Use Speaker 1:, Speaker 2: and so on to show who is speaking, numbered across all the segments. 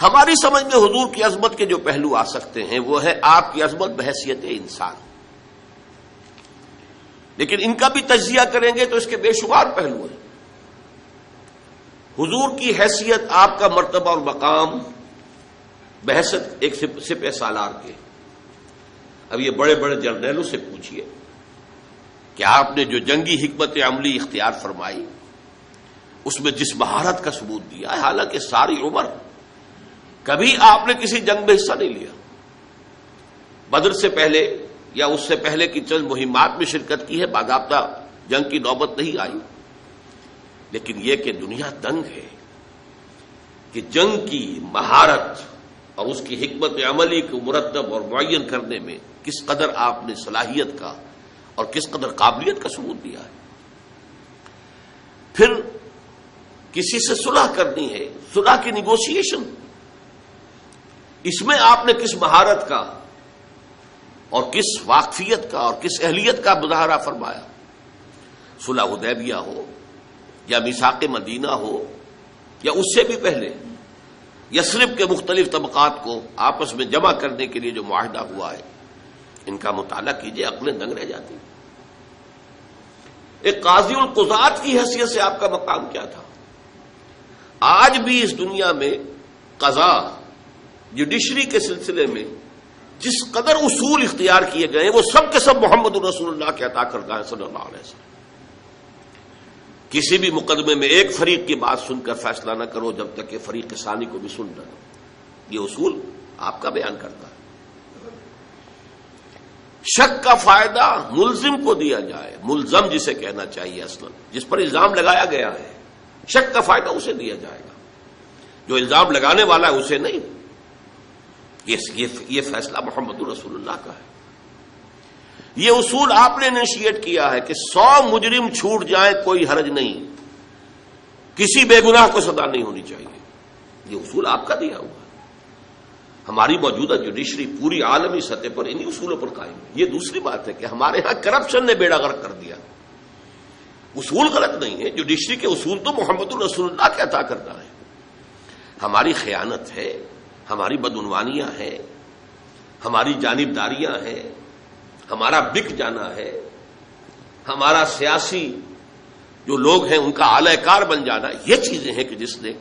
Speaker 1: ہماری سمجھ میں حضور کی عظمت کے جو پہلو آ سکتے ہیں وہ ہے آپ کی عظمت بحیثیت انسان، لیکن ان کا بھی تجزیہ کریں گے تو اس کے بے شمار پہلو ہیں۔ حضور کی حیثیت، آپ کا مرتبہ اور مقام بحیثیت ایک سپہ سالار کے، اب یہ بڑے بڑے جرنیلوں سے پوچھئے کہ آپ نے جو جنگی حکمت عملی اختیار فرمائی اس میں جس مہارت کا ثبوت دیا ہے، حالانکہ ساری عمر کبھی آپ نے کسی جنگ میں حصہ نہیں لیا، بدر سے پہلے یا اس سے پہلے کی چند مہمات میں شرکت کی ہے، باضابطہ جنگ کی نوبت نہیں آئی، لیکن یہ کہ دنیا دنگ ہے کہ جنگ کی مہارت اور اس کی حکمت عملی کو مرتب اور معین کرنے میں کس قدر آپ نے صلاحیت کا اور کس قدر قابلیت کا ثبوت دیا ہے۔ پھر کسی سے صلح کرنی ہے، صلح کی نیگوشیشن، اس میں آپ نے کس مہارت کا اور کس واقفیت کا اور کس اہلیت کا مظاہرہ فرمایا۔ صلح حدیبیہ ہو یا میثاق مدینہ ہو یا اس سے بھی پہلے یثرب کے مختلف طبقات کو آپس میں جمع کرنے کے لیے جو معاہدہ ہوا ہے، ان کا مطالعہ کیجئے، عقلیں دنگ رہ جاتی۔ ایک قاضی القضات کی حیثیت سے آپ کا مقام کیا تھا؟ آج بھی اس دنیا میں قضاء جوڈیشری کے سلسلے میں جس قدر اصول اختیار کیے گئے ہیں وہ سب کے سب محمد رسول اللہ کے عطا کردہ ہیں صلی اللہ علیہ وسلم۔ کسی بھی مقدمے میں ایک فریق کی بات سن کر فیصلہ نہ کرو جب تک کہ فریق ثانی کو بھی سن نہ لو، یہ اصول آپ کا بیان کرتا ہے۔ شک کا فائدہ ملزم کو دیا جائے، ملزم جسے کہنا چاہیے اصلا، جس پر الزام لگایا گیا ہے، شک کا فائدہ اسے دیا جائے گا، جو الزام لگانے والا ہے اسے نہیں۔ یہ فیصلہ محمد رسول اللہ کا ہے۔ یہ اصول آپ نے انیشیٹ کیا ہے کہ 100 مجرم چھوٹ جائیں کوئی حرج نہیں، کسی بے گناہ کو سزا نہیں ہونی چاہیے، یہ اصول آپ کا دیا ہوا ہے۔ ہماری موجودہ جوڈیشری پوری عالمی سطح پر انہی اصولوں پر قائم ہے۔ یہ دوسری بات ہے کہ ہمارے ہاں کرپشن نے بیڑا غرق کر دیا، اصول غلط نہیں ہے، جوڈیشری کے اصول تو محمد رسول اللہ کے عطا کرنا ہے۔ ہماری خیانت ہے، ہماری بدعنوانیاں ہیں، ہماری جانبداریاں ہیں، ہمارا بک جانا ہے، ہمارا سیاسی جو لوگ ہیں ان کا اعلی کار بن جانا، یہ چیزیں ہیں کہ جس نے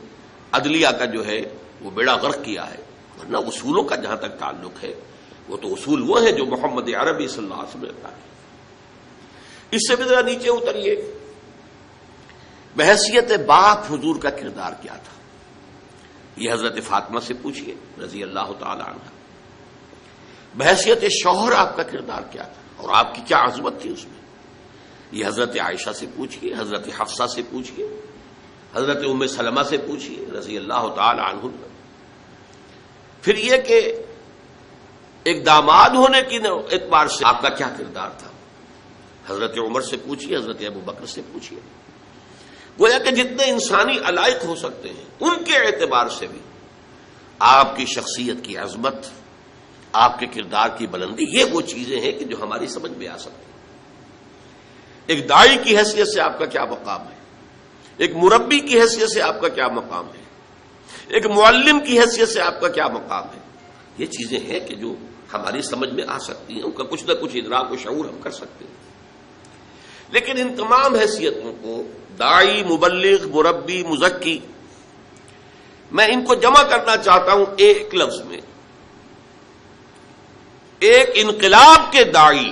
Speaker 1: عدلیہ کا جو ہے وہ بیڑا غرق کیا ہے۔ ورنہ اصولوں کا جہاں تک تعلق ہے وہ تو اصول وہ ہیں جو محمد عربی صلی اللہ علیہ وسلم نے عطا کیے۔ اس سے بھی ذرا نیچے اتریے، بحیثیت باپ حضور کا کردار کیا تھا؟ یہ حضرت فاطمہ سے پوچھئے رضی اللہ تعالی عنہ۔ بحیثیت شوہر آپ کا کردار کیا تھا اور آپ کی کیا عظمت تھی اس میں؟ یہ حضرت عائشہ سے پوچھئے، حضرت حفصہ سے پوچھئے، حضرت ام سلمہ سے پوچھئے رضی اللہ تعالی عنہ۔ پھر یہ کہ ایک داماد ہونے کی اعتبار سے آپ کا کیا کردار تھا؟ حضرت عمر سے پوچھئے، حضرت ابو بکر سے پوچھئے۔ گویا کہ جتنے انسانی علائق ہو سکتے ہیں ان کے اعتبار سے بھی آپ کی شخصیت کی عظمت، آپ کے کردار کی بلندی، یہ وہ چیزیں ہیں کہ جو ہماری سمجھ میں آ سکتی ہیں۔ ایک داعی کی حیثیت سے آپ کا کیا مقام ہے، ایک مربی کی حیثیت سے آپ کا کیا مقام ہے، ایک معلم کی حیثیت سے آپ کا کیا مقام ہے، یہ چیزیں ہیں کہ جو ہماری سمجھ میں آ سکتی ہیں، ان کا کچھ نہ کچھ ادراک و شعور ہم کر سکتے ہیں۔ لیکن ان تمام حیثیتوں کو داعی، مبلغ، مربی، مزکی، میں ان کو جمع کرنا چاہتا ہوں ایک لفظ میں، ایک انقلاب کے داعی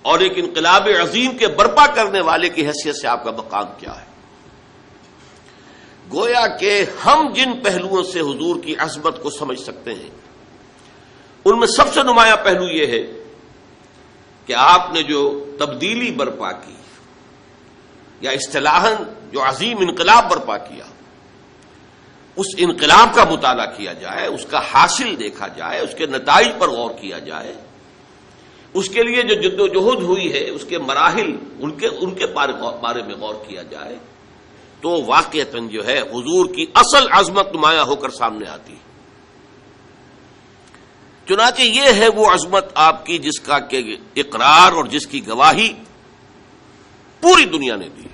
Speaker 1: اور ایک انقلاب عظیم کے برپا کرنے والے کی حیثیت سے آپ کا مقام کیا ہے۔ گویا کہ ہم جن پہلوؤں سے حضور کی عظمت کو سمجھ سکتے ہیں ان میں سب سے نمایاں پہلو یہ ہے کہ آپ نے جو تبدیلی برپا کی یا اصطلاحاً جو عظیم انقلاب برپا کیا، اس انقلاب کا مطالعہ کیا جائے، اس کا حاصل دیکھا جائے، اس کے نتائج پر غور کیا جائے، اس کے لیے جو جد و جہد ہوئی ہے اس کے مراحل، ان کے بارے میں غور کیا جائے، تو واقعتاً جو ہے حضور کی اصل عظمت نمایاں ہو کر سامنے آتی ہے۔ چنانچہ یہ ہے وہ عظمت آپ کی جس کا کہ اقرار اور جس کی گواہی پوری دنیا نے دی۔